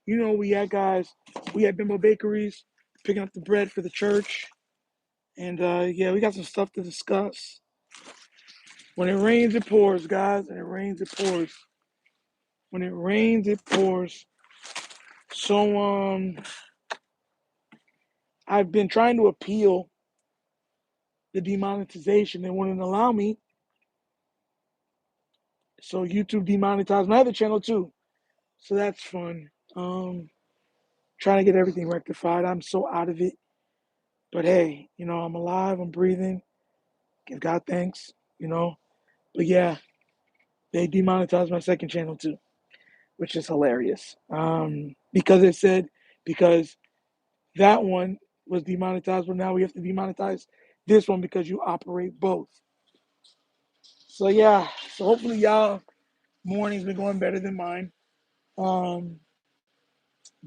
we had Bimbo Bakeries picking up the bread for the church. And yeah, we got some stuff to discuss. When it rains, it pours, guys. And it rains, it pours. When it rains, it pours. So I've been trying to appeal the demonetization. They wouldn't allow me. So YouTube demonetized my other channel too. So that's fun. Trying to get everything rectified. I'm so out of it. But hey, I'm alive, I'm breathing. Give God thanks. But yeah, they demonetized my second channel too, which is hilarious. Because that one was demonetized, but now we have to demonetize this one because you operate both. So yeah, so hopefully y'all morning's been going better than mine. Um,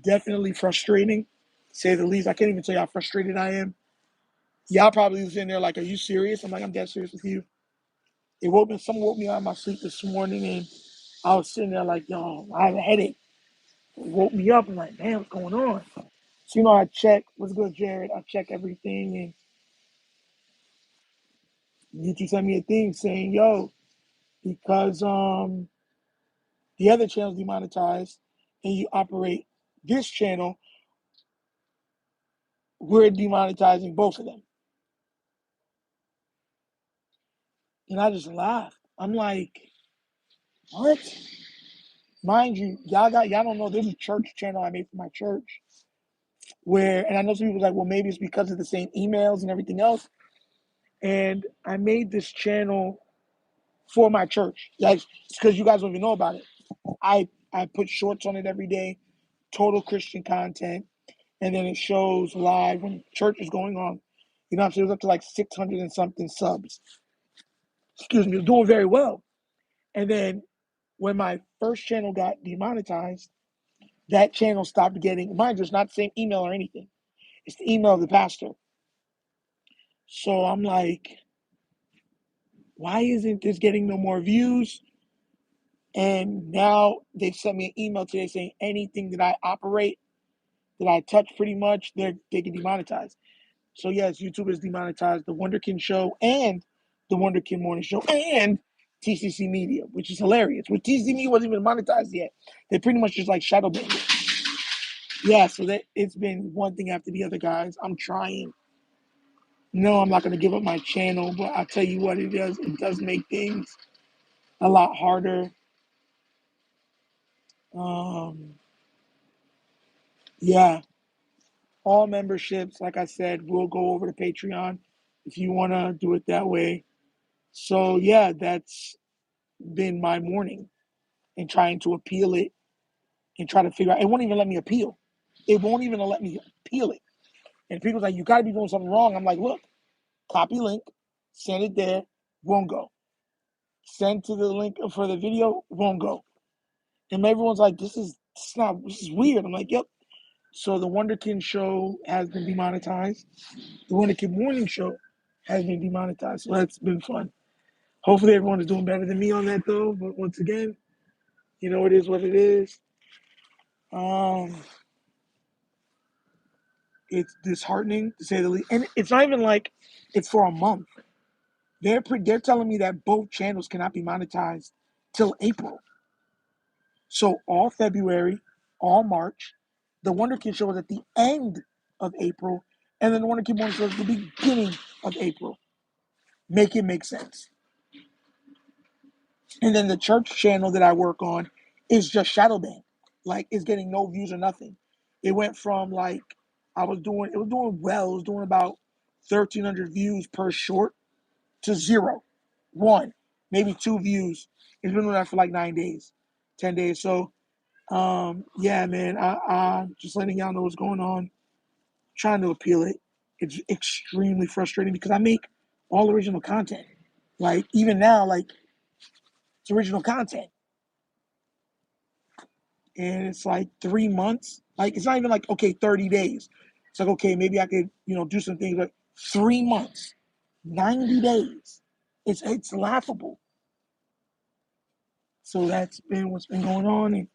Definitely frustrating, to say the least. I can't even tell you how frustrated I am. Y'all probably was in there like, "Are you serious?" I'm like, "I'm dead serious with you." Someone woke me out of my sleep this morning, and I was sitting there like, "Yo, I have a headache." It woke me up. I'm like, "Man, what's going on?" So I check. What's good, Jared? I check everything, and YouTube sent me a thing saying, "Yo, because the other channel's demonetized, and you operate this channel, we're demonetizing both of them." And I just laughed. I'm like, "What?" Mind you, y'all don't know there's a church channel I made for my church and I know some people like, well, maybe it's because of the same emails and everything else. And I made this channel for my church. It's because you guys don't even know about it. I put shorts on it every day, total Christian content, and then it shows live when church is going on. So it was up to like 600 and something subs. Excuse me, it was doing very well. And then when my first channel got demonetized, that channel stopped getting, mind you, it's not the same email or anything. It's the email of the pastor. So I'm like, why isn't this getting no more views? And now they've sent me an email today saying anything that I operate, that I touch pretty much, they can demonetize. So yes, YouTube has demonetized the Wunderkind Show and the Wunderkind Morning Show and TCC Media, which is hilarious. With TCC Media wasn't even monetized yet. They pretty much just like shadow banned it. Yeah, so it's been one thing after the other, guys. I'm trying. No, I'm not going to give up my channel, but I'll tell you what it does. It does make things a lot harder. Yeah, all memberships, like I said, will go over to Patreon if you want to do it that way. So yeah, that's been my morning and trying to appeal it and try to figure out. It won't even let me appeal. It won't even let me appeal it. And people's like, you got to be doing something wrong. I'm like, look, copy link, send it there, won't go. Send to the link for the video, won't go. And everyone's like, this is weird. I'm like, yep. So the Wunderkind Show has been demonetized. The Wunderkind Morning Show has been demonetized. So that's been fun. Hopefully everyone is doing better than me on that though. But once again, it is what it is. It's disheartening to say the least. And it's not even like it's for a month. They're telling me that both channels cannot be monetized till April. So all February, all March, the Wunderkind Show is at the end of April, and then the Wunderkind Morning Show is the beginning of April. Make it make sense. And then the church channel that I work on is just shadow banned. Like, it's getting no views or nothing. It went from like it was doing well. It was doing about 1,300 views per short to 0, 1, maybe 2 views. It's been doing that for like 9 days, 10 days. So yeah, man, I'm just letting y'all know what's going on. Trying to appeal it. It's extremely frustrating because I make all original content. Like, even now, like, it's original content. And it's like 3 months. Like, it's not even like, okay, 30 days. It's like, okay, maybe I could, do some things, but 3 months, 90 days. It's laughable. So that's been what's been going on, and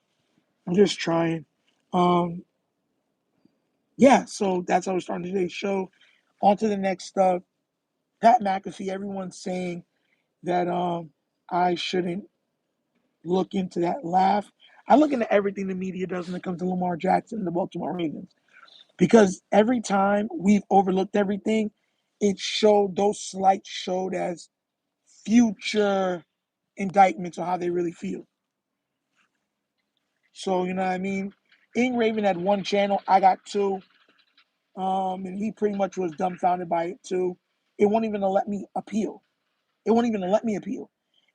I'm just trying. Yeah, so that's how we're starting today's show. On to the next stuff. Pat McAfee, everyone's saying that I shouldn't look into that laugh. I look into everything the media does when it comes to Lamar Jackson and the Baltimore Ravens. Because every time we've overlooked everything, it showed those slights showed as future indictments on how they really feel. So you know what I mean? Ing Raven had one channel, I got two. And he pretty much was dumbfounded by it too. It won't even let me appeal. It won't even let me appeal.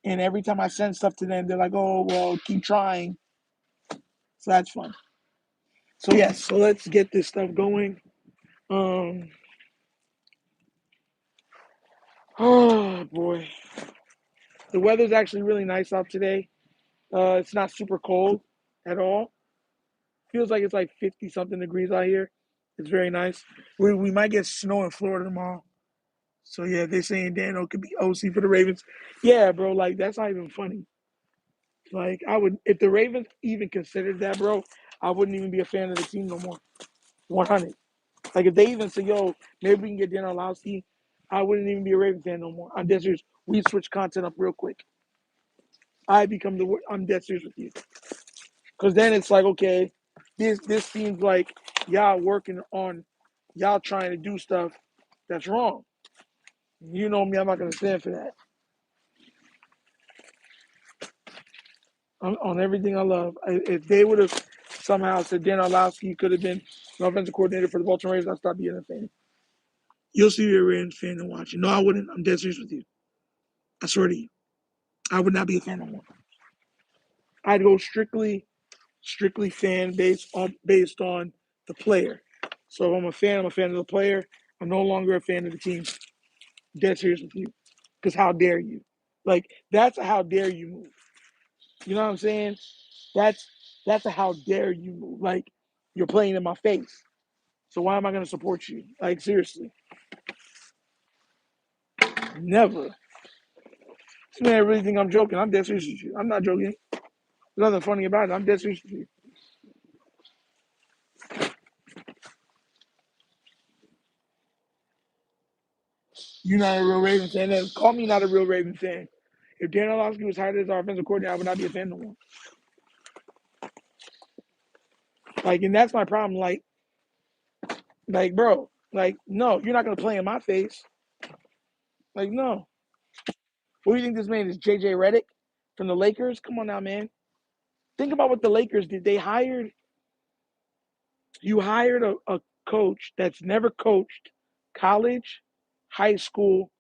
And every time I send stuff to them, they're like, "Oh well, keep trying." So that's fun. So yes, so let's get this stuff going. Um, oh boy, the weather's actually really nice out today. It's not super cold at all. Feels like it's like 50 something degrees out here. It's very nice. We might get snow in Florida tomorrow. So yeah, they're saying Dano could be OC for the Ravens. Yeah, bro, like that's not even funny. Like I would, if the Ravens even considered that, bro, I wouldn't even be a fan of the team no more. 100. Like if they even say, "Yo, maybe we can get Dan Orlovsky," I wouldn't even be a Ravens fan no more. I'm dead serious. We switch content up real quick. I'm dead serious with you. Because then it's like, okay, this seems like y'all working on y'all trying to do stuff that's wrong. You know me, I'm not gonna stand for that. On everything I love. If they would have somehow said Dan Orlovsky could have been an offensive coordinator for the Baltimore Ravens, I'd stop being a fan. You'll see you're a Ravens fan and watch it. No, I wouldn't. I'm dead serious with you. I swear to you. I would not be a fan no more. I'd go strictly fan based on the player. So if I'm a fan of the player. I'm no longer a fan of the team. Dead serious with you. Because how dare you? Like that's a how dare you move. You know what I'm saying? That's that's a how dare you move. Like you're playing in my face. So why am I gonna support you? Like seriously. Never. This man really think I'm joking. I'm dead serious with you. I'm not joking. There's nothing funny about it. I'm dead serious with you. You're not a real Ravens fan. Then call me not a real Ravens fan. If Dan Orlovsky was hired as our offensive coordinator, I would not be a fan no more. Like, and that's my problem. Like, bro, like, no, you're not gonna play in my face. Like, no. What do you think this man is? JJ Redick from the Lakers? Come on now, man. Think about what the Lakers did. You hired a coach that's never coached college, high school,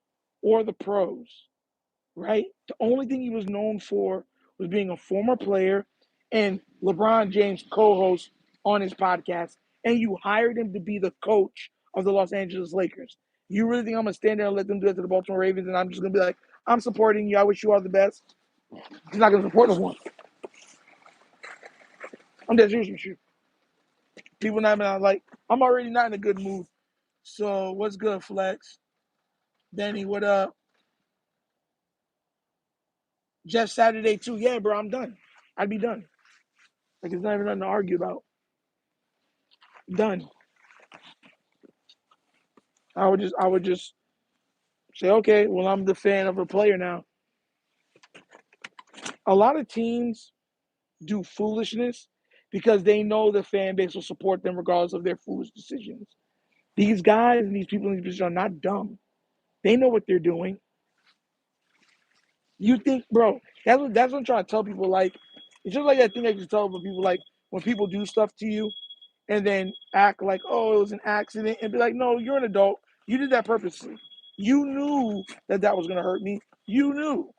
or the pros, right? The only thing he was known for was being a former player and LeBron James co-host on his podcast, and you hired him to be the coach of the Los Angeles Lakers. You really think I'm gonna stand there and let them do it to the Baltimore Ravens, and I'm just gonna be like, I'm supporting you. I wish you all the best. He's not gonna support no one. I'm dead serious with you. People not like. I'm already not in a good mood. So what's good, Flex? Danny, what up? Jeff Saturday too. Yeah, bro, I'm done. I'd be done. Like it's not even nothing to argue about. Done. I would just say, okay, well, I'm the fan of a player now. A lot of teams do foolishness because they know the fan base will support them regardless of their foolish decisions. These guys and these people in these positions are not dumb. They know what they're doing. You think, bro, that's what I'm trying to tell people. Like, it's just like that thing I can tell people, like, when people do stuff to you and then act like, oh, it was an accident, and be like, no, you're an adult. You did that purposely. You knew that was gonna hurt me. You knew.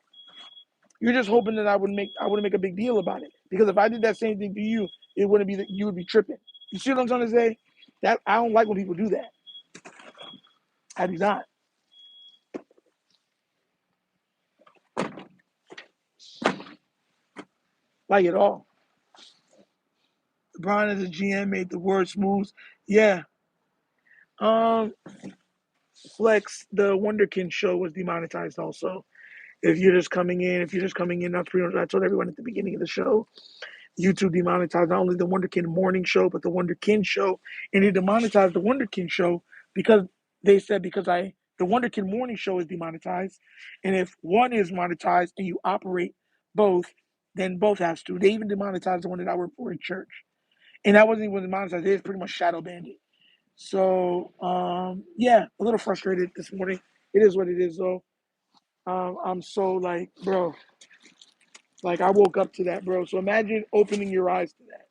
You're just hoping that I wouldn't make a big deal about it. Because if I did that same thing to you, it wouldn't be that you would be tripping. You see what I'm trying to say? That I don't like when people do that. I do not. Like at all. LeBron as a GM made the worst moves. Yeah. Um Flex, the Wunderkind show was demonetized also. If you're just coming in, that's pretty much I told everyone at the beginning of the show. YouTube demonetized not only the Wunderkind Morning Show, but the Wunderkind Show, and they demonetized the Wunderkind Show because they said the Wunderkind Morning Show is demonetized, and if one is monetized and you operate both, then both has to. They even demonetized the one that I work for in church, and that wasn't even demonetized. They just pretty much shadow banned it. So yeah, a little frustrated this morning. It is what it is, though. I'm so like, bro, like I woke up to that, bro. So imagine opening your eyes to that.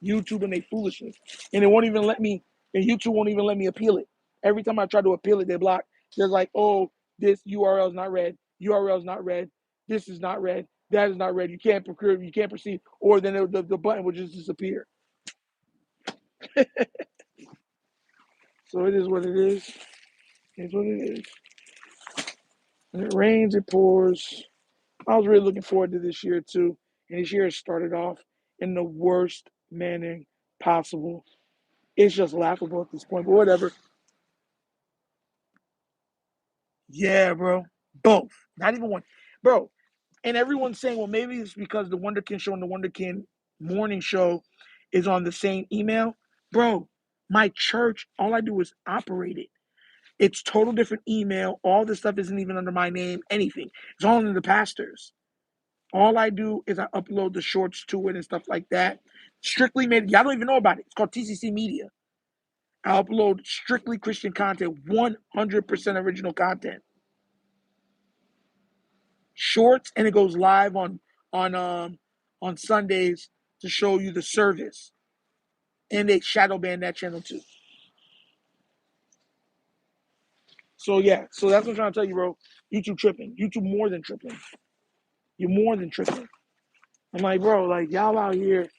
YouTube and they foolishness. And it won't even let me, and YouTube won't even let me appeal it. Every time I try to appeal it, they block. They're like, oh, this URL is not read. URL is not read. This is not read. That is not read. You can't procure, you can't proceed. Or then the button will just disappear. So it is what it is. It's what it is. When it rains, it pours. I was really looking forward to this year too. And this year has started off in the worst manner possible. It's just laughable at this point, but whatever. Yeah, bro. Both. Not even one. Bro. And everyone's saying, well, maybe it's because the Wunderkind Show and the Wunderkind Morning Show is on the same email. Bro, my church, all I do is operate it. It's total different email. All this stuff isn't even under my name, anything. It's all under the pastors. All I do is I upload the shorts to it and stuff like that. Strictly made, y'all don't even know about it. It's called TCC Media. I upload strictly Christian content, 100% original content. Shorts, and it goes live on Sundays to show you the service. And they shadow ban that channel too. So yeah, so that's what I'm trying to tell you, bro. YouTube tripping. YouTube more than tripping. You're more than tripping. I'm like, bro, like y'all out here.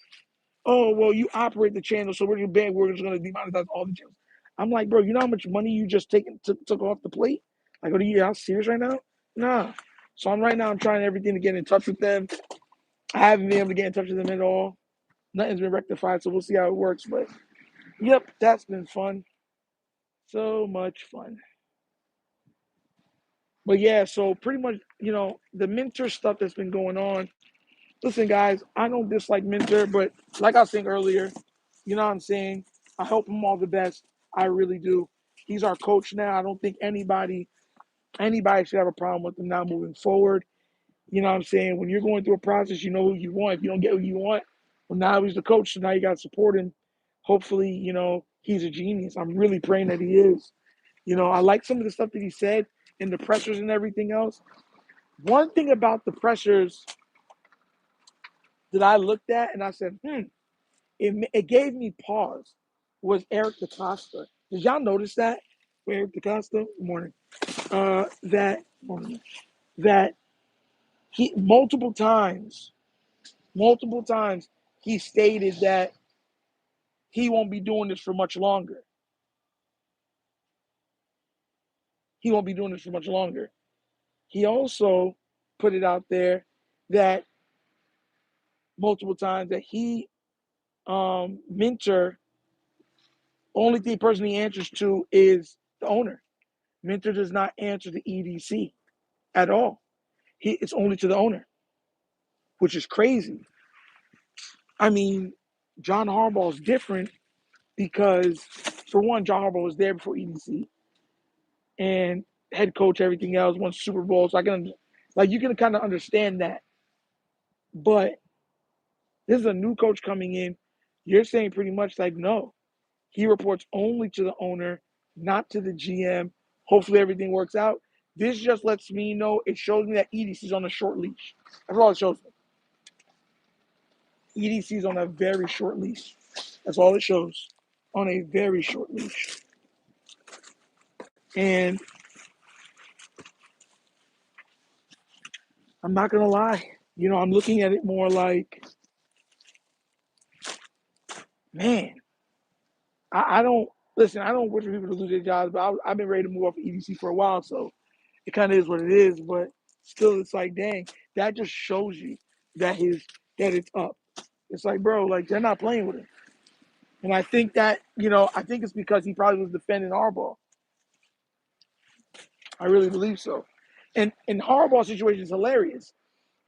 Oh well, you operate the channel, so we're gonna ban. We're just gonna demonetize all the channels. I'm like, bro, you know how much money you just took off the plate? Like, are you serious right now? Nah. So I'm trying everything to get in touch with them. I haven't been able to get in touch with them at all. Nothing's been rectified, so we'll see how it works. But yep, that's been fun. So much fun. But yeah, so pretty much, the mentor stuff that's been going on. Listen, guys, I don't dislike mentor, but like I was saying earlier, you know what I'm saying? I hope him all the best. I really do. He's our coach now. I don't think anybody should have a problem with him now moving forward. You know what I'm saying? When you're going through a process, you know who you want. If you don't get who you want, well, now he's the coach, so now you got to support him. Hopefully, he's a genius. I'm really praying that he is. I like some of the stuff that he said in the pressers and everything else. One thing about the pressers that I looked at and I said, it gave me pause, was Eric DaCosta. Did y'all notice that? Eric DaCosta? Good morning. That he multiple times, he stated that he won't be doing this for much longer. He won't be doing this for much longer. He also put it out there that multiple times that he Minter, only thing person he answers to is the owner. Minter does not answer the EDC at all. It's only to the owner, which is crazy. I mean, John Harbaugh is different because, for one, John Harbaugh was there before EDC and head coach, everything else, won Super Bowl. So you can kind of understand that. But this is a new coach coming in. You're saying pretty much like, no, he reports only to the owner, not to the GM. Hopefully everything works out. This just lets me know, it shows me that EDC is on a short leash. That's all it shows me. EDC is on a very short leash. That's all it shows. On a very short leash. And I'm not going to lie. I'm looking at it more like, man, I don't, listen, I don't wish for people to lose their jobs, but I've been ready to move off of EDC for a while, so it kind of is what it is, but still it's like, dang, that just shows you that it's up. It's like, bro, like they're not playing with him. And I think that, I think it's because he probably was defending Harbaugh. I really believe so. And Harbaugh's situation is hilarious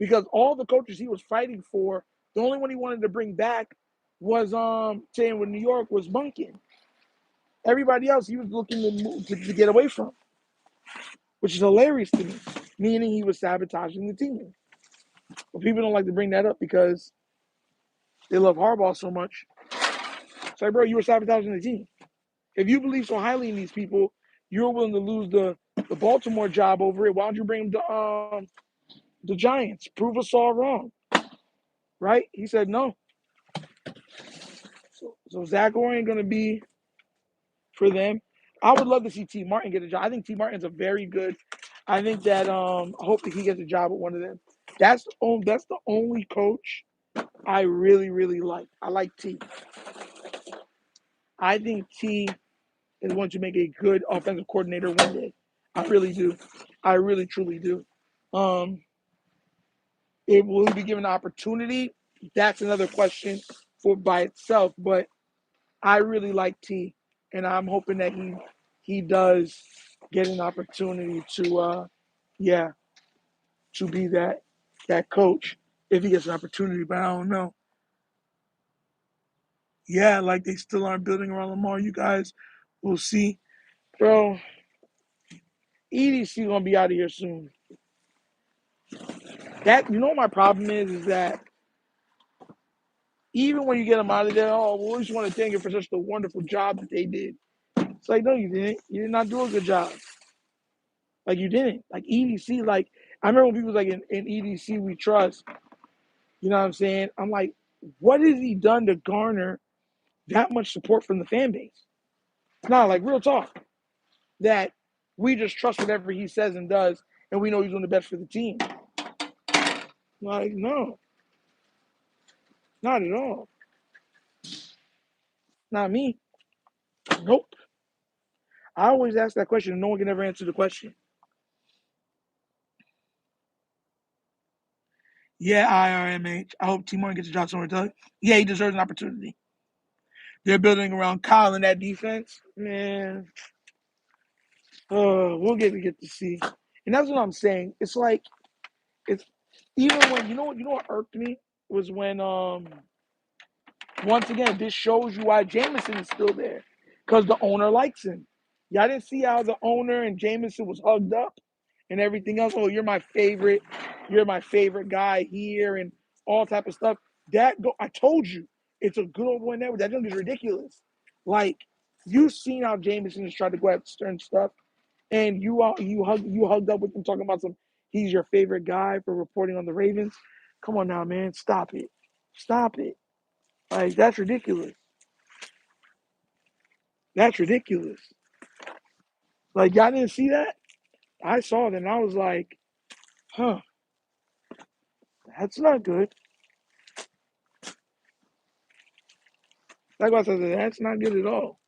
because all the coaches he was fighting for, the only one he wanted to bring back was saying with New York was Bunkin. Everybody else he was looking to move to get away from, which is hilarious to me, meaning he was sabotaging the team. But people don't like to bring that up because they love Harbaugh so much. It's like, bro, you were sabotaging the team. If you believe so highly in these people, you're willing to lose the Baltimore job over it. Why don't you bring them to the Giants? Prove us all wrong, right? He said no. So Zach Orr going to be for them. I would love to see T. Martin get a job. I think T. Martin's a very good. I think that I hope that he gets a job with one of them. That's the only coach I really really like. I like T. I think T is going to make a good offensive coordinator one day. I really do. I really truly do. Um, it will he be given an opportunity? That's another question for by itself. But I really like T, and I'm hoping that he does get an opportunity to yeah to be that coach if he gets an opportunity. But I don't know. Yeah, like they still aren't building around Lamar. You guys will see, bro. EDC gonna be out of here soon. That you know what my problem is that even when you get them out of there, oh, we just want to thank you for such a wonderful job that they did. It's like, no, you didn't. You did not do a good job. Like you didn't. Like EDC, like I remember when people was like in EDC we trust. You know what I'm saying? I'm like, what has he done to garner that much support from the fan base? Nah, like real talk. That we just trust whatever he says and does, and we know he's doing the best for the team. Like, no, not at all. Not me. Nope. I always ask that question, and no one can ever answer the question. Yeah, IRMH. I hope T. Martin gets a job somewhere, Doug. Yeah, he deserves an opportunity. They're building around Kyle in that defense. Man, we'll get to see. And that's what I'm saying. It's like it's even when you know what irked me was when once again this shows you why Jameson is still there. Because the owner likes him. Y'all didn't see how the owner and Jameson was hugged up and everything else. Oh, you're my favorite guy here and all type of stuff. I told you, it's a good old boy network. That junk is ridiculous. Like you've seen how Jameson has tried to go after certain stuff, and you hugged up with him talking about some. He's your favorite guy for reporting on the Ravens. Come on now, man, stop it, stop it. Like that's ridiculous. That's ridiculous. Like y'all didn't see that. I saw it and I was like, huh, that's not good. Like I said, that's not good at all.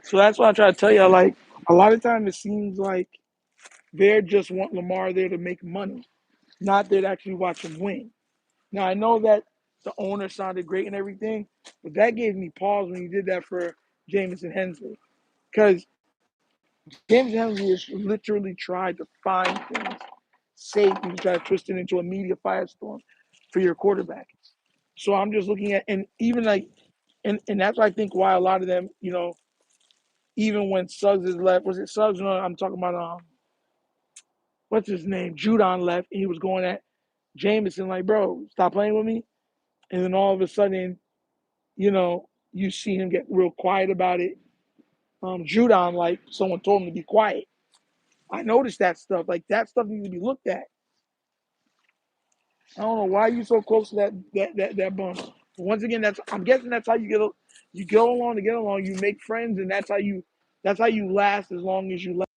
So that's why I try to tell y'all. Like a lot of times it seems like they just want Lamar there to make money, not there to actually watch him win. Now I know that the owner sounded great and everything, but that gave me pause when he did that for Jameson Hensley. Because James Hensley has literally tried to find things, say things, try to twist it into a media firestorm for your quarterback. So I'm just looking at, and even like, and that's I think why a lot of them, even when Suggs is left, was it Suggs? No, I'm talking about what's his name? Judon left, and he was going at Jameson like, bro, stop playing with me. And then all of a sudden, you see him get real quiet about it. Judon, like someone told him to be quiet. I noticed that stuff. Like that stuff needs to be looked at. I don't know why you so close to that bump. But once again, I'm guessing that's how you go along to get along. You make friends, and that's how you last as long as you last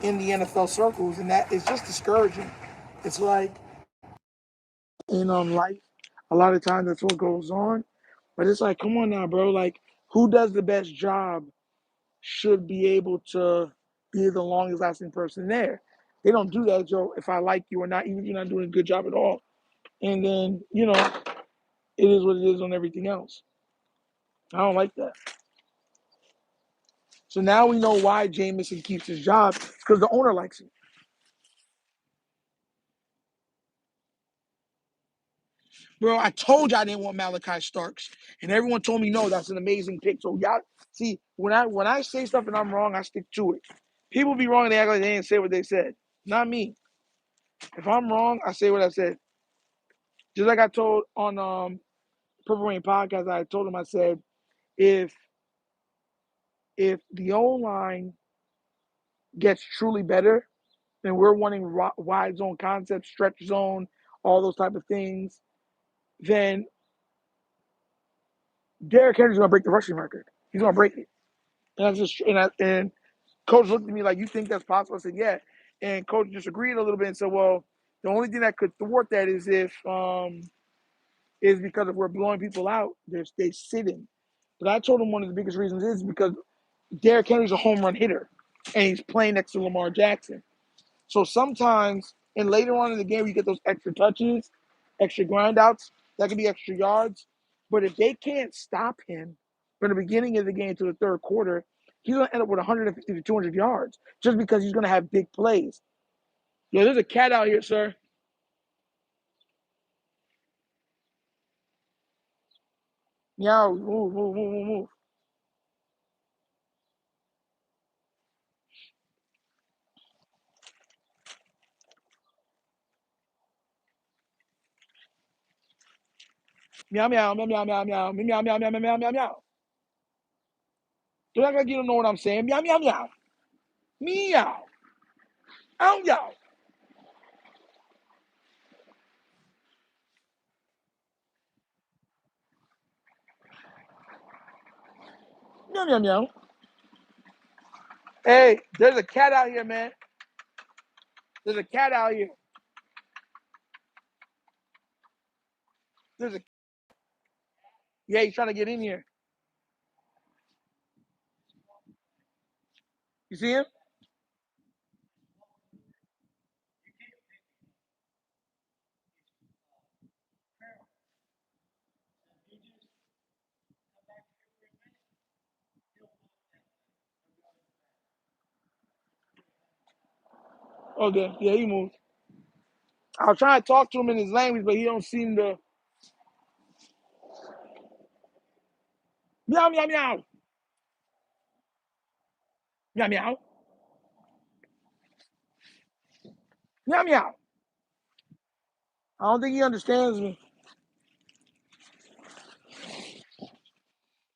in the NFL circles, and that is just discouraging. It's like in life, a lot of times that's what goes on. But it's like, come on now, bro. Like, who does the best job should be able to be the longest lasting person there. They don't do that, Joe. If I like you or not, even if you're not doing a good job at all. And then, it is what it is on everything else. I don't like that. So now we know why Jameson keeps his job, because the owner likes him. Bro, I told you I didn't want Malachi Starks, and everyone told me no. That's an amazing pick. So y'all see, when I say stuff and I'm wrong, I stick to it. People be wrong and they act like they didn't say what they said. Not me. If I'm wrong, I say what I said. Just like I told on Purple Rain podcast, I told him, I said, if the O line gets truly better, and we're wanting wide zone concepts, stretch zone, all those type of things, then Derrick Henry's gonna break the rushing record. He's gonna break it. And that's just and coach looked at me like, you think that's possible? I said, yeah. And coach just agreed a little bit and said, well, the only thing that could thwart that is if is because if we're blowing people out, they sitting. But I told him one of the biggest reasons is because Derrick Henry's a home run hitter, and he's playing next to Lamar Jackson. So sometimes, and later on in the game, you get those extra touches, extra grind outs, that could be extra yards. But if they can't stop him from the beginning of the game to the third quarter, he's going to end up with 150 to 200 yards just because he's going to have big plays. Yo, there's a cat out here, sir. Meow, move, move, move, move, move. Meow, meow, meow, meow, meow, meow, meow, meow, meow, meow, meow, meow, meow. Don't act like you don't know what I'm saying. Meow, meow, meow. Meow. Ow, yow. Meow, meow, meow. Hey, there's a cat out here, man. There's a cat out here. There's a Yeah, he's trying to get in here. You see him? Okay, yeah, he moved. I was trying to talk to him in his language, but he don't seem to. Meow, meow, meow. Meow, meow. Meow, meow. I don't think he understands me.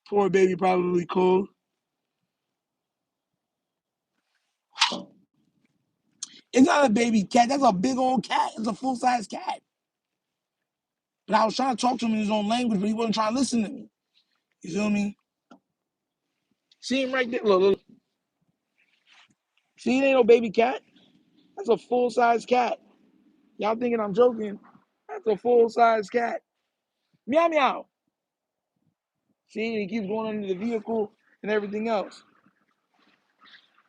Poor baby, probably cold. It's not a baby cat. That's a big old cat. It's a full size cat. But I was trying to talk to him in his own language, but he wasn't trying to listen to me. You feel me? See him right there? Look, look. See, it ain't no baby cat. That's a full size cat. Y'all thinking I'm joking? That's a full size cat. Meow, meow. See, he keeps going under the vehicle and everything else.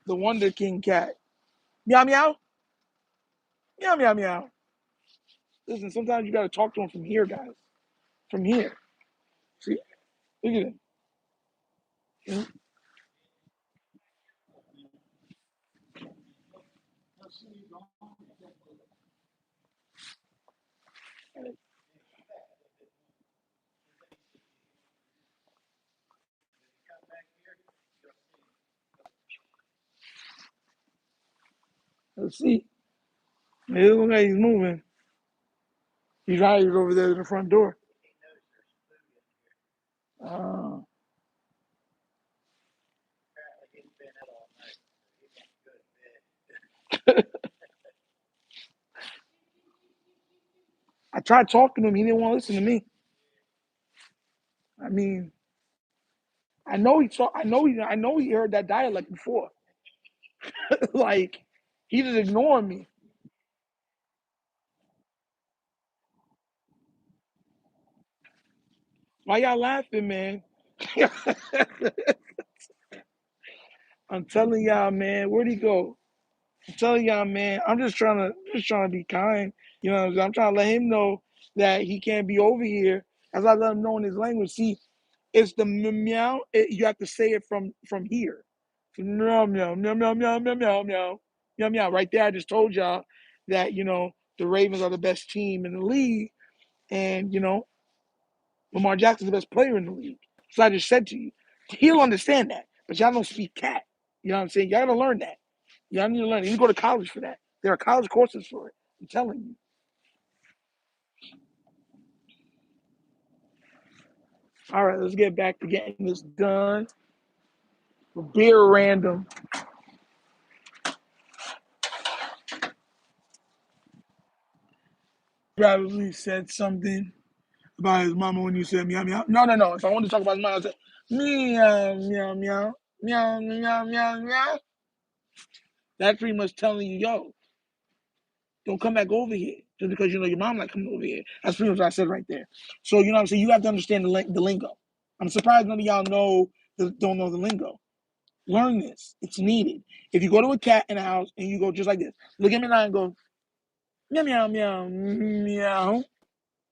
The Wunderkind cat. Meow, meow. Meow, meow, meow. Listen, sometimes you got to talk to him from here, guys. From here. See, look at him. Let's see. It looks like he's moving. He's right over there at the front door. Uh, I tried talking to him. He didn't want to listen to me. I mean, I know he saw. I know he heard that dialect before. Like, he just ignoring me. Why y'all laughing, man? I'm telling y'all, man. Where'd he go? I'm telling y'all, man. I'm just trying to be kind. You know what I'm saying? I'm trying to let him know that he can't be over here. As I let him know in his language. See, It's the meow. You have to say it from here. Meow meow meow meow meow meow meow meow meow meow. Right there, I just told y'all that the Ravens are the best team in the league, and Lamar Jackson's the best player in the league. So I just said to you, he'll understand that, but y'all don't speak cat. You know what I'm saying? Y'all gotta learn that. Y'all need to learn it. You go to college for that. There are college courses for it. I'm telling you. All right, let's get back to getting this done. Beer random. Probably said something about his mama when you said meow meow. No, no, no. If I want to talk about his mama, I said meow meow meow meow meow meow meow. That's pretty much telling you, yo, don't come back over here just because your mom like coming over here. That's pretty much what I said right there. So you know what I'm saying. You have to understand the lingo. I'm surprised none of y'all don't know the lingo. Learn this. It's needed. If you go to a cat in a house and you go just like this, look at me now and go meow meow meow meow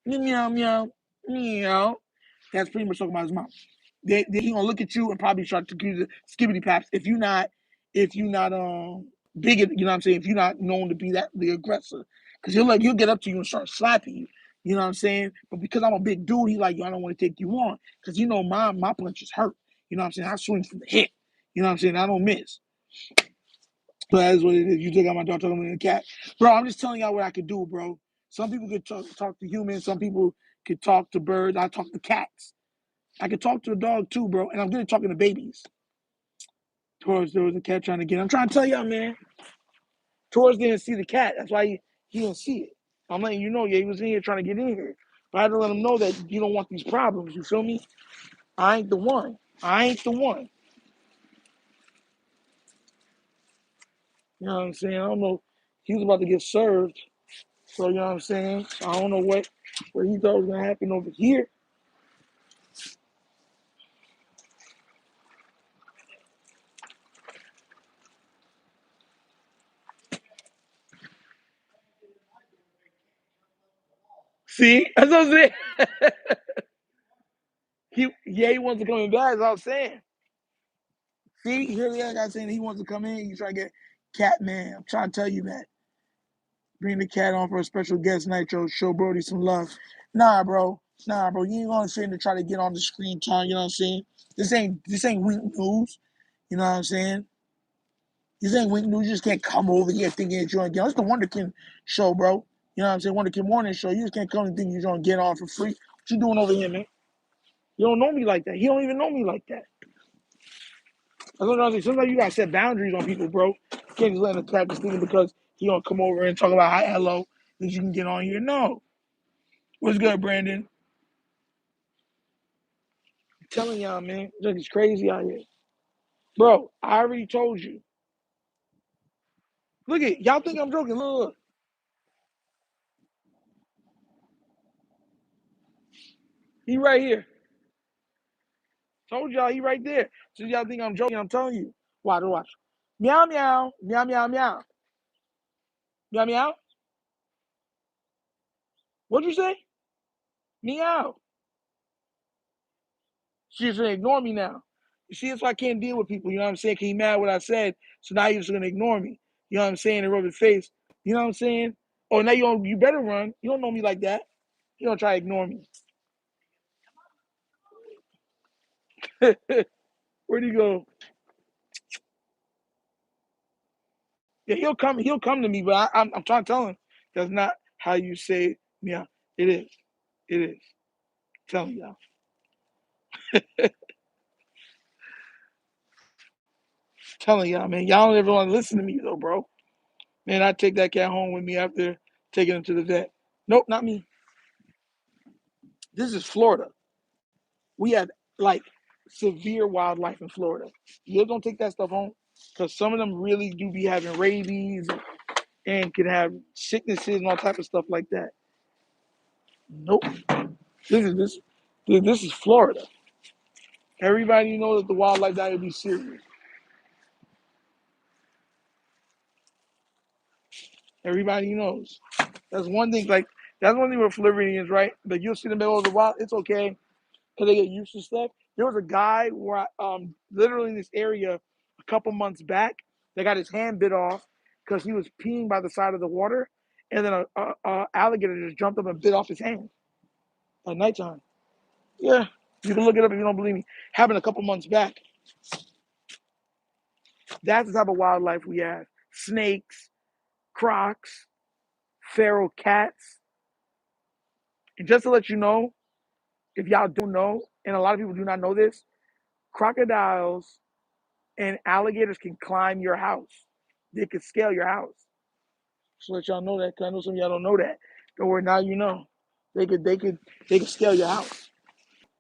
meow meow meow. That's pretty much talking about his mom. He gonna look at you and probably start to give you the skibbity paps if you not big, you know what I'm saying, if you're not known to be the aggressor. Because he'll get up to you and start slapping you. You know what I'm saying? But because I'm a big dude, he like, yo, I don't want to take you on. Because my punches hurt. You know what I'm saying? I swing from the hip. You know what I'm saying? I don't miss. So that's what it is. You take out my dog talking to the cat. Bro, I'm just telling y'all what I could do, bro. Some people could talk to humans, some people could talk to birds. I talk to cats. I could talk to a dog too, bro. And I'm good at talking to babies. Torres, there was a cat trying to get him. I'm trying to tell y'all, man. Torres didn't see the cat. That's why he didn't see it. I'm letting you know, yeah, he was in here trying to get in here. But I had to let him know that you don't want these problems. You feel me? I ain't the one. I ain't the one. You know what I'm saying? I don't know. He was about to get served. So, you know what I'm saying? I don't know what he thought was going to happen over here. See? That's what I'm saying. He wants to come in back. That's what I'm saying. See? You hear the other guy saying he wants to come in. You try to get cat man. I'm trying to tell you that. Bring the cat on for a special guest Nitro. Show Brody some love. Nah, bro. Nah, bro. You ain't gonna sit to try to get on the screen time. You know what I'm saying? This ain't weak news. You know what I'm saying? This ain't weak news. You just can't come over here thinking that you're gonna get on. It's the Wunderkind show, bro. You know what I'm saying? Wunderkind Morning Show. You just can't come and think you're gonna get on for free. What you doing over here, man? You don't know me like that. He don't even know me like that. That's what I'm saying. Sometimes you gotta set boundaries on people, bro. You can't just let a cat just thinking because he gonna come over and talk about hi, hello, that you can get on here. No. What's good, Brandon? I'm telling y'all, man, it's crazy out here. Bro, I already told you. Look at y'all think I'm joking. Look. He right here. Told y'all he right there. So y'all think I'm joking, I'm telling you. Watch. Meow meow. Meow meow meow. Meow meow. What'd you say? Meow. She's gonna ignore me now. You see, that's why I can't deal with people. You know what I'm saying? Cause he mad what I said, so now you're just gonna ignore me. You know what I'm saying? And rub his face. You know what I'm saying? Oh, now you better run. You don't know me like that. You don't try to ignore me. Where'd he go? Yeah, he'll come to me, but I'm trying to tell him that's not how you say yeah. It is. It is. I'm telling y'all. Telling y'all, man. Y'all don't ever want to listen to me though, bro. Man, I take that cat home with me after taking him to the vet. Nope, not me. This is Florida. We have like severe wildlife in Florida. You don't take that stuff home because some of them really do be having rabies and can have sicknesses and all type of stuff like that. Nope. This is Florida. Everybody knows that the wildlife diet would be serious. Everybody knows. That's one thing. That's one thing with Floridians, right? But you'll see them in the wild. It's okay because they get used to stuff. There was a guy where literally in this area a couple months back, they got his hand bit off because he was peeing by the side of the water, and then a alligator just jumped up and bit off his hand at nighttime. Yeah, you can look it up if you don't believe me. Happened a couple months back. That's the type of wildlife we have: snakes, crocs, feral cats. And just to let you know, if y'all don't know, and a lot of people do not know this, crocodiles and alligators can climb your house. They could scale your house. So let y'all know that, because I know some of y'all don't know that. Don't worry, now you know. They could scale your house.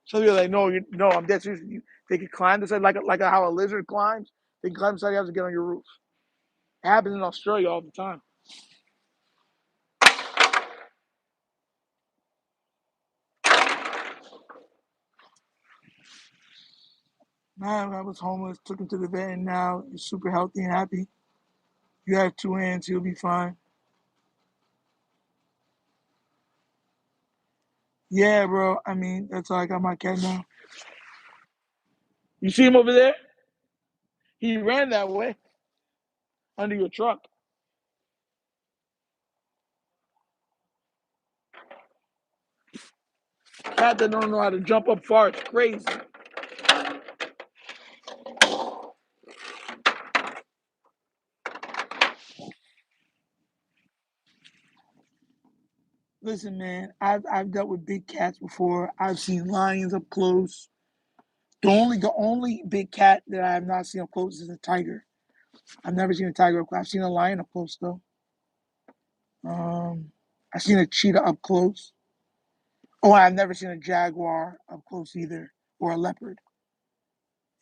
Some people are like, no, no, I'm dead serious. They could climb the side like how a lizard climbs. They can climb the side of your house and get on your roof. It happens in Australia all the time. Man, I was homeless, took him to the vet, and now he's super healthy and happy. You have two hands, he'll be fine. Yeah, bro. I mean, that's how I got my cat now. You see him over there? He ran that way under your truck. Cat that don't know how to jump up far. It's crazy. Listen, man, I've dealt with big cats before. I've seen lions up close. The only big cat that I have not seen up close is a tiger. I've never seen a tiger up close. I've seen a lion up close though. Um, I've seen a cheetah up close. Oh, I've never seen a jaguar up close either, or a leopard.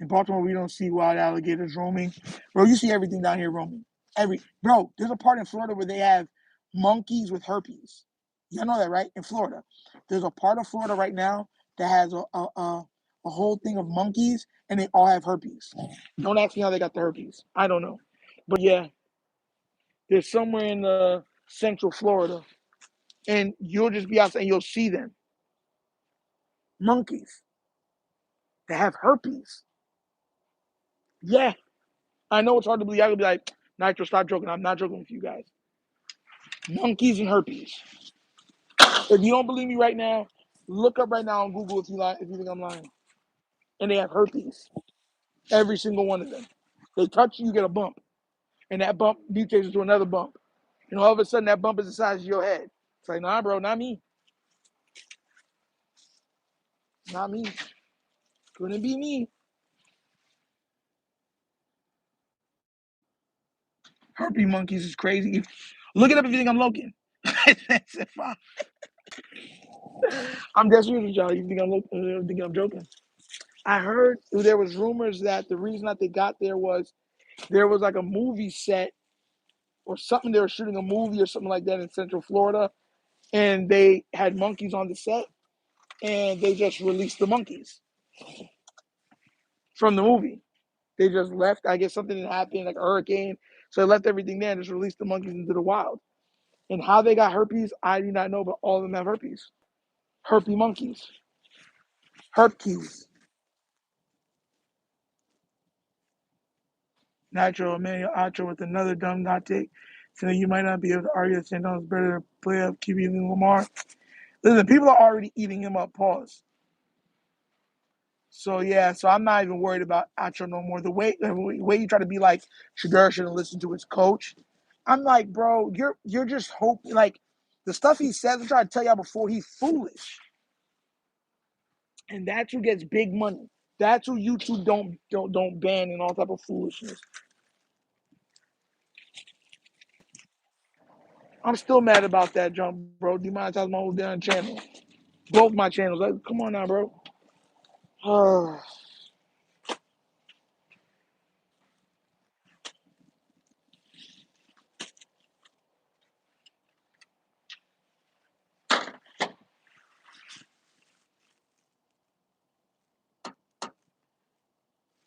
In Baltimore, we don't see wild alligators roaming. Bro, you see everything down here roaming. There's a part in Florida where they have monkeys with herpes. You know that, right? In Florida, there's a part of Florida right now that has a whole thing of monkeys, and they all have herpes. Don't ask me how they got the herpes. I don't know, but yeah, there's somewhere in central Florida, and you'll just be outside and you'll see them monkeys that have herpes. Yeah, I know it's hard to believe. I could be like, Nitro, stop joking. I'm not joking with you guys. Monkeys and herpes. If you don't believe me right now, look up right now on Google if you think I'm lying. And they have herpes. Every single one of them. They touch you, you get a bump. And that bump mutates into another bump. And all of a sudden that bump is the size of your head. It's like, nah, bro, not me. Not me. Couldn't be me. Herpes monkeys is crazy. Look it up if you think I'm Logan. I'm just serious with y'all. You think I'm joking? I heard there was rumors that the reason that they got there was like a movie set or something. They were shooting a movie or something like that in Central Florida, and they had monkeys on the set, and they just released the monkeys from the movie. They just left. I guess something had happened, like a hurricane, so they left everything there and just released the monkeys into the wild. And how they got herpes, I do not know, but all of them have herpes. Herpes monkeys. Herpes. Natural Emmanuel Acho with another dumb not take. So you might not be able to argue that Santon's better to play up QB than Lamar. Listen, people are already eating him up. Pause. So yeah, so I'm not even worried about Acho no more. The way you try to be like Shador shouldn't listen to his coach. I'm like, bro, you're just hoping like the stuff he says. I'm trying to tell y'all before he's foolish, and that's who gets big money. That's who YouTube don't ban and all type of foolishness. I'm still mad about that jump, bro. Demonetize my whole damn channel. Both my channels. Like, come on now, bro.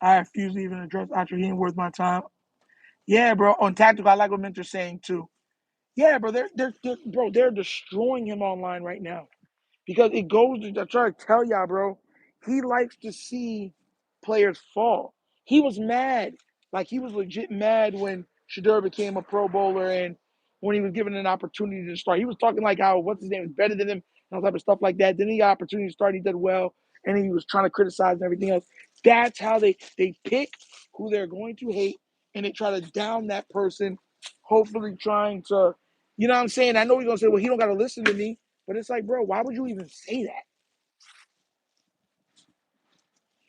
I refuse to even address Acho. He ain't worth my time. Yeah, bro. On tactical, I like what Mentor's saying too. Yeah, bro. They're destroying him online right now because it goes. I try to tell y'all, bro. he likes to see players fall. He was mad. Like, he was legit mad when Shador became a Pro Bowler and when he was given an opportunity to start. He was talking like how, what's his name, is better than him and all type of stuff like that. Then he got opportunity to start. He did well. And then he was trying to criticize and everything else. That's how they pick who they're going to hate, and they try to down that person, hopefully trying to, you know what I'm saying? I know he's going to say, well, he don't got to listen to me. But it's like, bro, why would you even say that?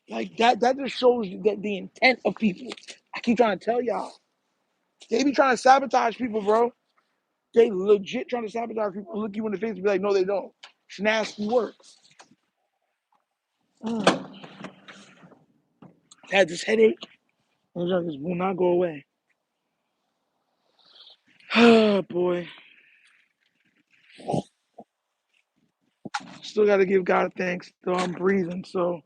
Like, that just shows you that the intent of people. I keep trying to tell y'all. They be trying to sabotage people, bro. They legit trying to sabotage people and look you in the face and be like, no, they don't. It's nasty work. Had this headache. And it just will not go away. Oh, boy. Still got to give God thanks, though I'm breathing. So,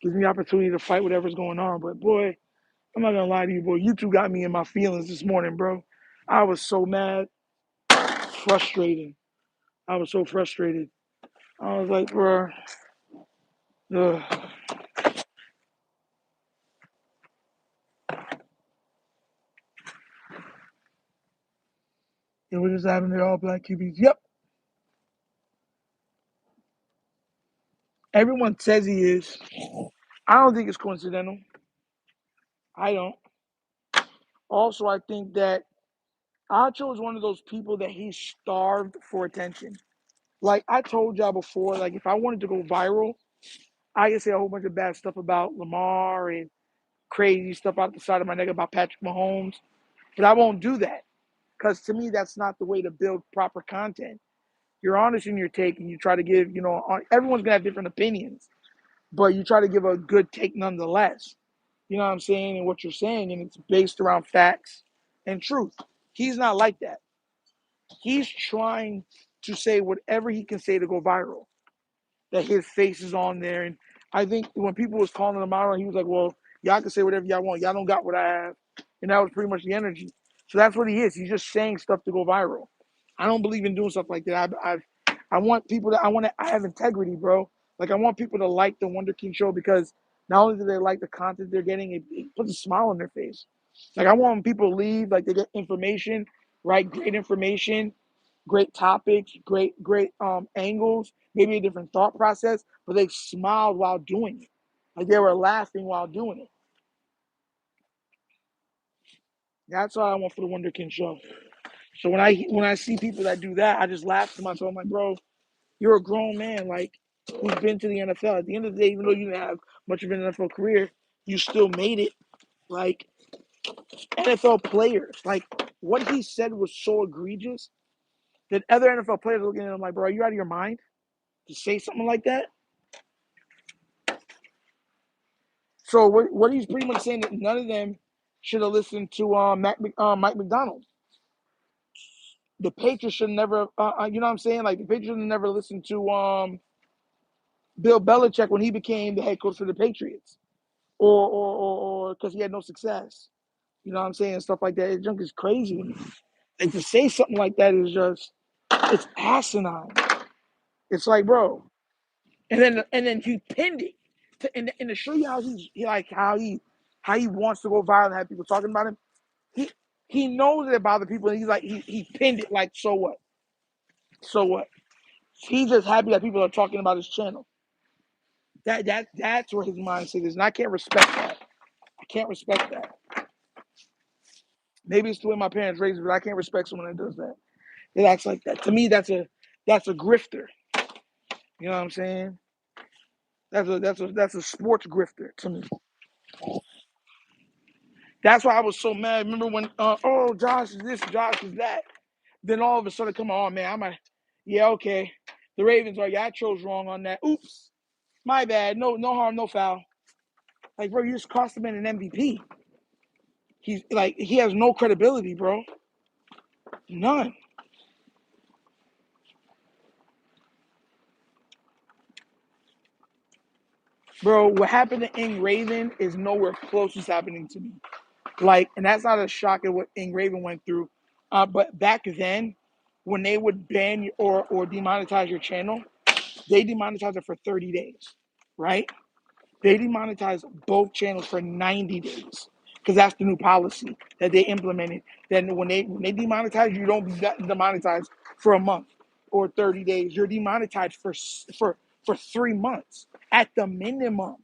gives me the opportunity to fight whatever's going on. But, boy, I'm not going to lie to you, boy. You two got me in my feelings this morning, bro. I was so mad. Frustrated. I was so frustrated. I was like, bro, and we're just having it all black QBs. Yep. Everyone says he is. I don't think it's coincidental. I don't. Also, I think that Acho is one of those people that he's starved for attention. Like I told y'all before, like if I wanted to go viral, I could say a whole bunch of bad stuff about Lamar and crazy stuff out the side of my neck about Patrick Mahomes, but I won't do that because to me that's not the way to build proper content. You're honest in your take and you try to give, everyone's gonna have different opinions, but you try to give a good take nonetheless. You know what I'm saying? And what you're saying, and it's based around facts and truth. He's not like that. He's trying to say whatever he can say to go viral. That his face is on there. And I think when people was calling him out, he was like, well, y'all can say whatever y'all want. Y'all don't got what I have. And that was pretty much the energy. So that's what he is. He's just saying stuff to go viral. I don't believe in doing stuff like that. I want people I have integrity, bro. Like I want people to like the Wunderkind show because not only do they like the content they're getting, it puts a smile on their face. Like I want when people leave, like they get information, right? Great information, great topics, great angles, maybe a different thought process, but they smiled while doing it. Like they were laughing while doing it. That's all I want for the Wunderkind show. So when I see people that do that, I just laugh to myself. I'm like, bro, you're a grown man, like who's been to the NFL. At the end of the day, even though you didn't have much of an NFL career, you still made it. Like NFL players, like what he said was so egregious that other NFL players are looking at him like, bro, are you out of your mind to say something like that? So what he's pretty much saying that none of them should have listened to Mike McDonald. The Patriots should never, you know what I'm saying? Like the Patriots should never listened to Bill Belichick when he became the head coach for the Patriots, or because he had no success. You know what I'm saying? Stuff like that. It's junk is crazy. And to say something like that is just, it's asinine. It's like, bro. And then he pinned it and to show you how how he wants to go viral and have people talking about him. He he knows that it bothers people, and he's like he pinned it like so what? So what? He's just happy that people are talking about his channel. That's where his mindset is, and I can't respect that. I can't respect that. Maybe it's the way my parents raised me, but I can't respect someone that does that. It acts like that. To me, that's a grifter. You know what I'm saying? That's a sports grifter to me. That's why I was so mad. Remember when oh Josh is this, Josh is that. Then all of a sudden come on, man, yeah, okay. The Ravens are, yeah, I chose wrong on that. Oops. My bad. No harm, no foul. Like, bro, you just cost him an MVP. He's like he has no credibility, bro. None. Bro, what happened to Ing Raven is nowhere close to happening to me. Like, and that's not a shock at what Ing Raven went through. But back then, when they would ban or demonetize your channel, they demonetize it for 30 days, right? They demonetized both channels for 90 days because that's the new policy that they implemented. Then when they demonetize, you don't be demonetized for a month or 30 days. You're demonetized for 3 months at the minimum,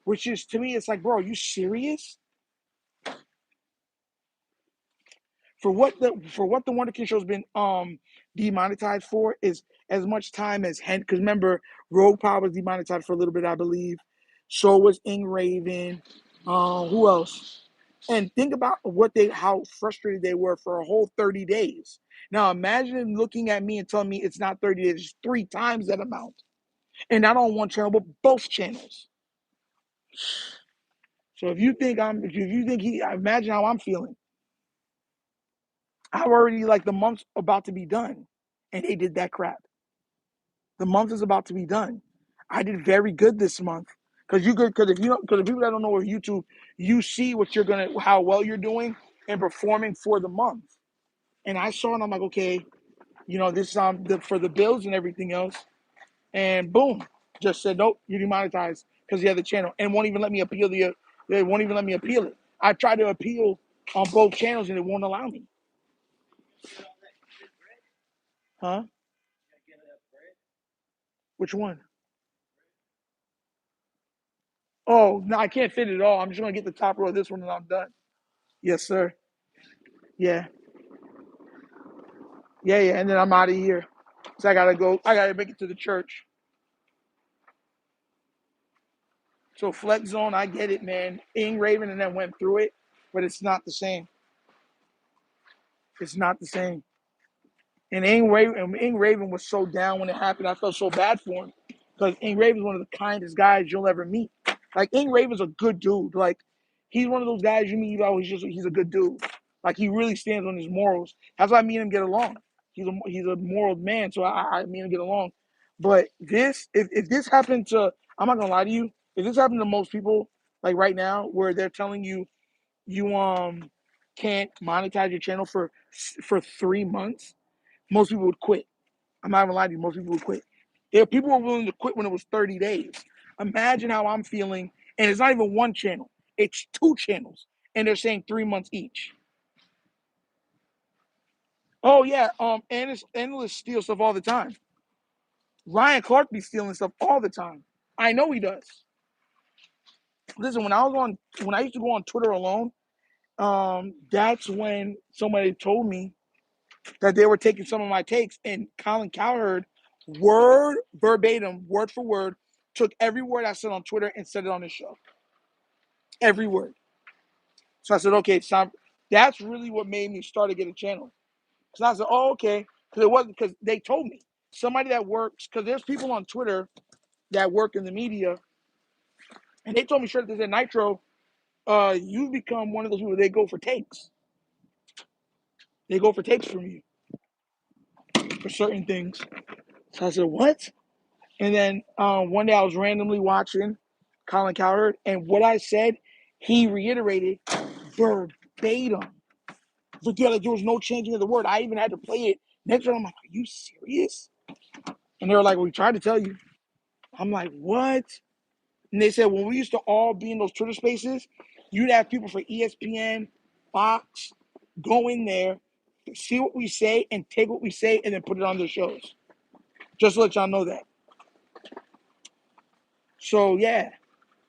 which is, to me, it's like, bro, are you serious? For what the Wunderkind show's been demonetized for is as much time as because remember, Rogue Power was demonetized for a little bit, I believe. So was Ing Raven. Who else? And think about how frustrated they were for a whole 30 days. Now imagine looking at me and telling me it's not 30 days, it's 3 times that amount. And not on one channel, but both channels. So if you think imagine how I'm feeling. I'm already like the month's about to be done, and they did that crap. The month is about to be done. I did very good this month because because if people that don't know with YouTube, you see how well you're doing and performing for the month. And I saw it, and I'm like, okay, this is for the bills and everything else, and boom, just said nope, you're demonetized because you have the channel, and won't even let me appeal they won't even let me appeal it. I tried to appeal on both channels, and it won't allow me. Huh? Which one? Oh, no, I can't fit it all. I'm just going to get the top row of this one and I'm done. Yes, sir. Yeah. Yeah, yeah. And then I'm out of here. So I got to go. I got to make it to the church. So Flex Zone, I get it, man. Ing Raven and then went through it, but it's not the same. It's not the same. And Ing Raven was so down when it happened. I felt so bad for him because Ing Raven's one of the kindest guys you'll ever meet. Like Ing Raven's a good dude. Like he's one of those guys you meet. He's a good dude. Like he really stands on his morals. That's why me and him get along. He's a moral man, so I me and him get along. But if this happened to, I'm not gonna lie to you. If this happened to most people, like right now, where they're telling you can't monetize your channel for 3 months, most people would quit. I'm not even lying to you. Most people would quit. If people were willing to quit when it was 30 days, imagine how I'm feeling. And it's not even one channel, it's 2 channels. And they're saying 3 months each. Oh, yeah. Analysts steal stuff all the time. Ryan Clark be stealing stuff all the time. I know he does. Listen, when I used to go on Twitter alone, that's when somebody told me that they were taking some of my takes, and Colin Cowherd, word verbatim, word for word, took every word I said on Twitter and said it on his show. Every word. So I said, okay, it's time. That's really what made me start to get a channel. Because I said, oh, okay. Because they told me. Somebody that works, because there's people on Twitter that work in the media, and they told me straight, they said, Nitro, you become one of those people, they go for takes. They go for takes from you for certain things. So I said, what? And then one day I was randomly watching Colin Cowherd, and what I said, he reiterated verbatim. But yeah, like there was no changing of the word. I even had to play it. Next time I'm like, are you serious? And they were like, we tried to tell you. I'm like, what? And they said, when we used to all be in those Twitter spaces, you'd have people for ESPN, Fox, go in there, see what we say, and take what we say, and then put it on their shows. Just to let y'all know that. So yeah,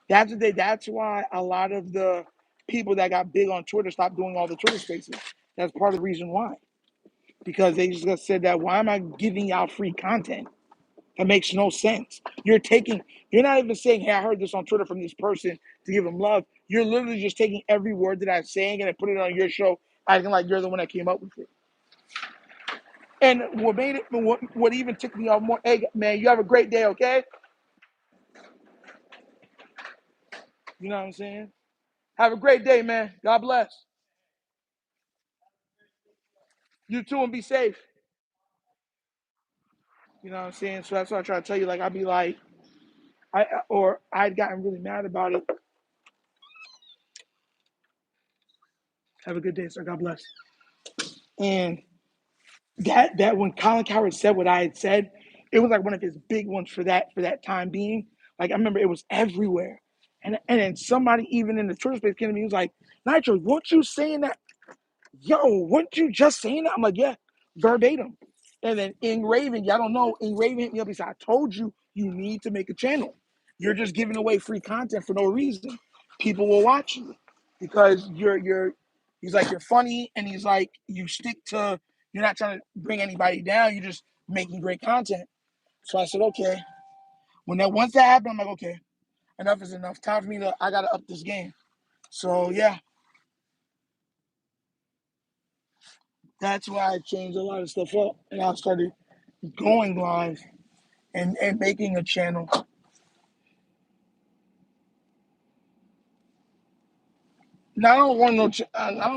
that's why a lot of the people that got big on Twitter stopped doing all the Twitter spaces. That's part of the reason why. Because they just said that, why am I giving out free content? That makes no sense. You're not even saying, hey, I heard this on Twitter from this person to give them love. You're literally just taking every word that I'm saying and then put it on your show, acting like you're the one that came up with it. And what even ticked me off more, hey, man, you have a great day, okay? You know what I'm saying? Have a great day, man. God bless. You too, and be safe. You know what I'm saying? So that's what I try to tell you. Like, I'd be like, I'd gotten really mad about it. Have a good day, sir. God bless. And that when Colin Cowherd said what I had said, it was like one of his big ones for that time being. Like I remember it was everywhere. And then somebody even in the Twitter space came to me, he was like, Nitro, weren't you saying that? Yo, weren't you just saying that? I'm like, yeah, verbatim. And then in Raven, y'all don't know, in Raven hit me up. He said, I told you you need to make a channel. You're just giving away free content for no reason. People will watch you because he's like, you're funny, and he's like, you stick to, you're not trying to bring anybody down, you're just making great content. So I said, okay. Once that happened, I'm like, okay, enough is enough. Time for me I gotta up this game. So yeah, that's why I changed a lot of stuff up, and I started going live and making a channel. Now I don't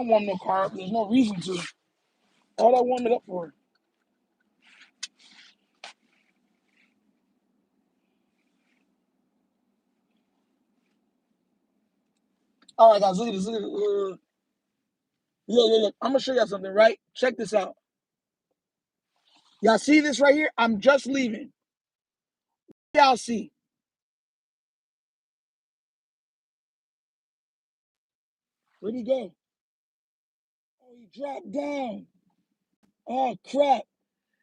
want no car up. There's no reason to. All I warm it up for. All right, guys, look at this. Look. I'm gonna show y'all something, right? Check this out. Y'all see this right here? I'm just leaving. Y'all see? Where'd he go? Oh, he dropped down. Oh crap!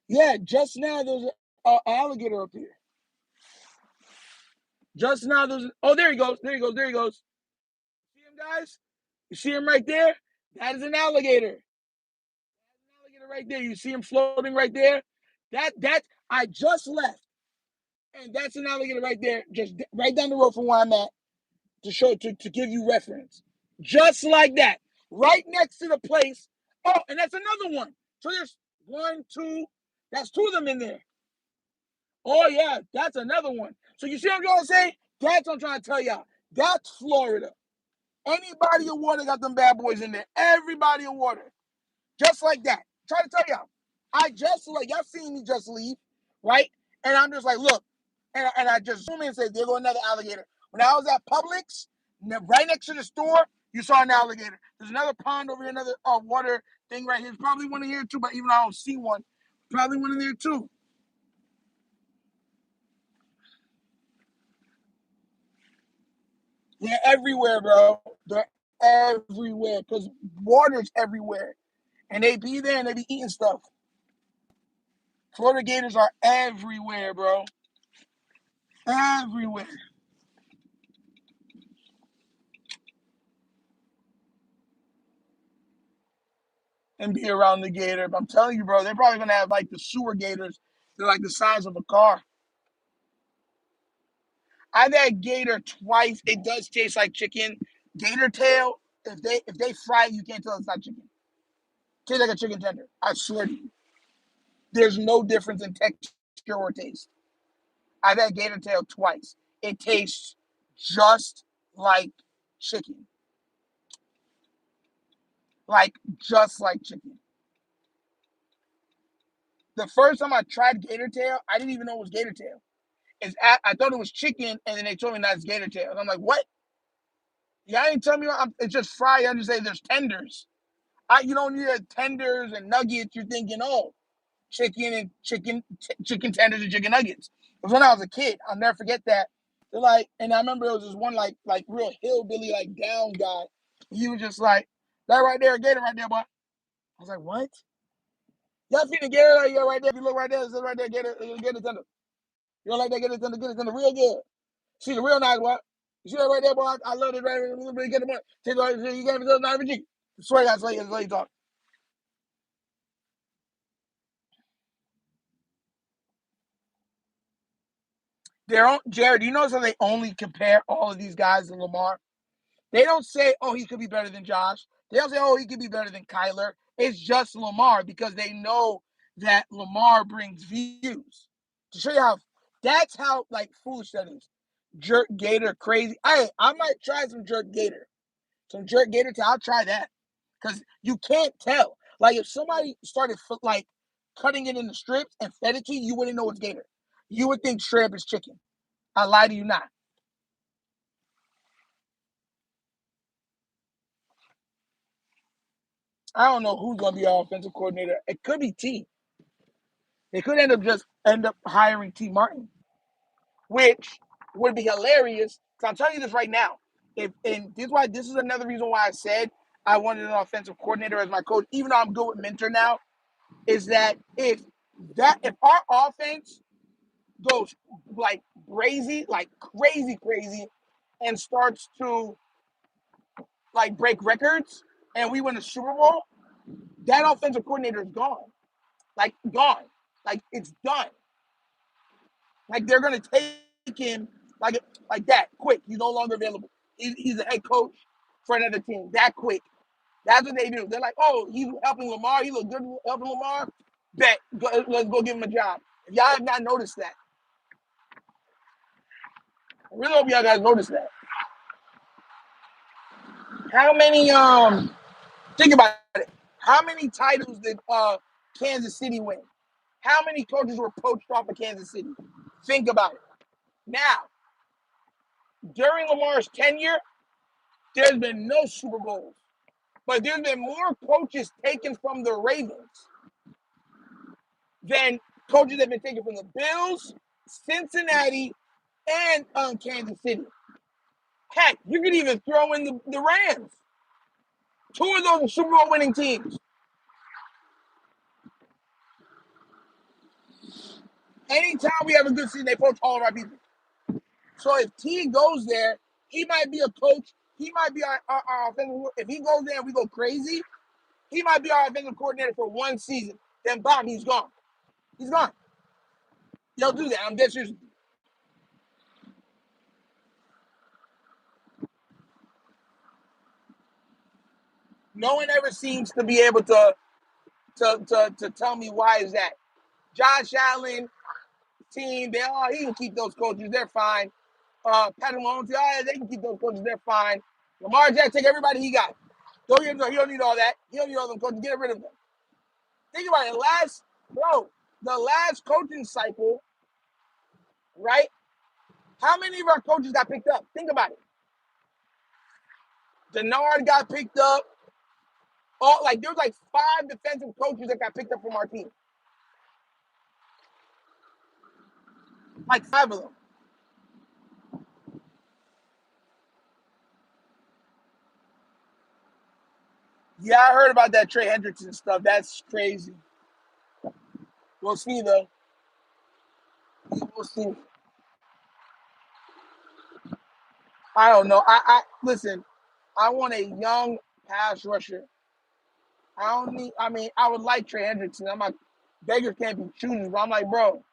Yeah, just now there's an alligator up here. Just now there's. Oh, there he goes. There he goes. There he goes. See him, guys? You see him right there? That is an alligator. Alligator right there. You see him floating right there? That I just left, and that's an alligator right there, just right down the road from where I'm at, to give you reference, just like that, right next to the place. Oh, and that's another one. So there's one, two. That's two of them in there. Oh yeah, that's another one. So you see what I'm trying to say? That's what I'm trying to tell y'all. That's Florida. Any body of water got them bad boys in there. Everybody of water. Just like that. Try to tell y'all. Y'all seen me just leave, right? And I'm just like, look. And I just zoom in and say, there go another alligator. When I was at Publix, right next to the store, you saw an alligator. There's another pond over here, another water thing right here. There's probably one in here too, but even though I don't see one, probably one in there too. They're everywhere, bro. They're everywhere because water's everywhere. And they be there and they be eating stuff. Florida gators are everywhere, bro. Everywhere. And be around the gator. But I'm telling you, bro, they're probably gonna have like the sewer gators. They're like the size of a car. I've had gator twice. It does taste like chicken. Gator tail, if they fry it, you can't tell it's not chicken. It tastes like a chicken tender. I swear to you. There's no difference in texture or taste. I've had gator tail twice. It tastes just like chicken. Like just like chicken. The first time I tried gator tail, I didn't even know it was gator tail. I thought it was chicken, and then they told me that's gator tail. And I'm like, what? Y'all ain't tell me it's just fried. I just say there's tenders. You don't hear tenders and nuggets. You're thinking, oh, chicken tenders and chicken nuggets. Because when I was a kid, I'll never forget that. They're like, and I remember it was this one like real hillbilly like down guy. He was just like, that right there, a gator right there, boy. I was like, what? Y'all seen the gator like, right there? If you look right there, it says right there, gator tender. You don't like that? Get it tender real good. See the real nice, boy. You see that right there, boy? I love it right there. Get the money. Take it, you gave me the 9 G. Swear to God, that's what you talk. Jared, do you notice how they only compare all of these guys to Lamar? They don't say, oh, he could be better than Josh. They don't say, oh, he could be better than Kyler. It's just Lamar because they know that Lamar brings views. To show you how, that's how like foolish that is. Jerk Gator crazy. I might try some Jerk Gator. Some Jerk Gator, I'll try that. Because you can't tell. Like if somebody started like cutting it into strips and fed it to you, you wouldn't know it's Gator. You would think straight up is chicken. I lie to you not. I don't know who's going to be our offensive coordinator. It could be T. They could end up hiring T. Martin, which would be hilarious. Because I'm telling you this right now. And this is another reason why I said I wanted an offensive coordinator as my coach, even though I'm good with Mentor now, is that if our offense goes like crazy, and starts to like break records and we win a Super Bowl, that offensive coordinator is gone. Like gone. Like it's done. Like they're gonna take him like that quick. He's no longer available. He's a head coach for another team. That quick. That's what they do. They're like, oh, he's helping Lamar. He looks good helping Lamar. Bet. Let's go give him a job. If y'all have not noticed that, I really hope y'all guys noticed that. How many think about it. How many titles did Kansas City win? How many coaches were poached off of Kansas City? Think about it. Now, during Lamar's tenure, there's been no Super Bowls. But there's been more coaches taken from the Ravens than coaches that have been taken from the Bills, Cincinnati, and Kansas City. Heck, you could even throw in the Rams. Two of those are Super Bowl winning teams. Anytime we have a good season, they poach all of our people. So if T goes there, he might be a coach. He might be our offensive. If he goes there and we go crazy, he might be our offensive coordinator for one season. Then bam, he's gone. He's gone. They'll do that. I'm dead serious. No one ever seems to be able to tell me why is that. Josh Allen team, he can keep those coaches. They're fine. Patrick Mahomes, they can keep those coaches. They're fine. Lamar Jackson, take everybody he got. He don't need all that. He don't need all them coaches. Get rid of them. Think about it. The last coaching cycle, right? How many of our coaches got picked up? Think about it. Denard got picked up. There was like 5 defensive coaches that got picked up from our team. Like 5 of them. Yeah, I heard about that Trey Hendrickson stuff. That's crazy. We'll see, though. We'll see. I don't know. Listen. I want a young pass rusher. I would like Trey Hendrickson. I'm like, beggars can't be choosers. But I'm like, bro,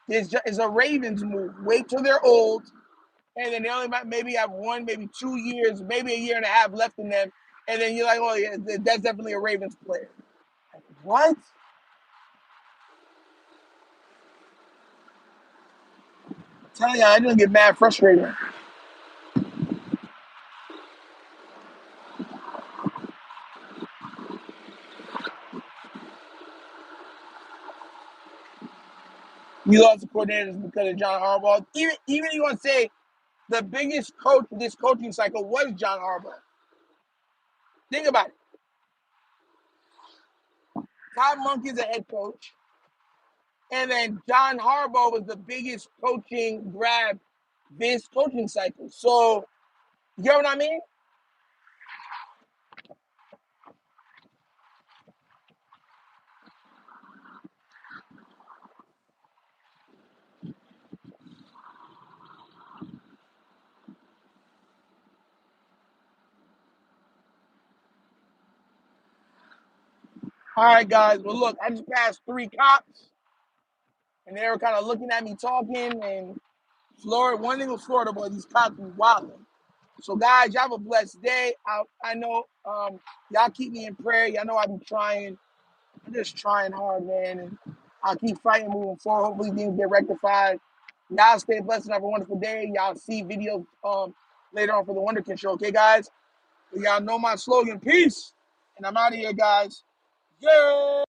it's a Ravens move. Wait till they're old, and then they only might maybe have 1, maybe 2 years, maybe a year and a half left in them, and then you're like, oh yeah, that's definitely a Ravens player. Like, what? I'm telling you, I'm gonna get mad frustrated. We lost the coordinators because of John Harbaugh. Even you want to say the biggest coach of this coaching cycle was John Harbaugh. Think about it. Todd Monken's a head coach. And then John Harbaugh was the biggest coaching grab this coaching cycle. So, you get what I mean? All right, guys. Well, look, I just passed 3 cops, and they were kind of looking at me talking. And one thing was Florida, but these cops was wilding. So, guys, y'all have a blessed day. I know y'all keep me in prayer. Y'all know I've been trying. I'm just trying hard, man. And I'll keep fighting moving forward. Hopefully, things get rectified. Y'all stay blessed and have a wonderful day. Y'all see videos later on for the Wunderkind Show. Okay, guys? Y'all know my slogan. Peace. And I'm out of here, guys. Yeah.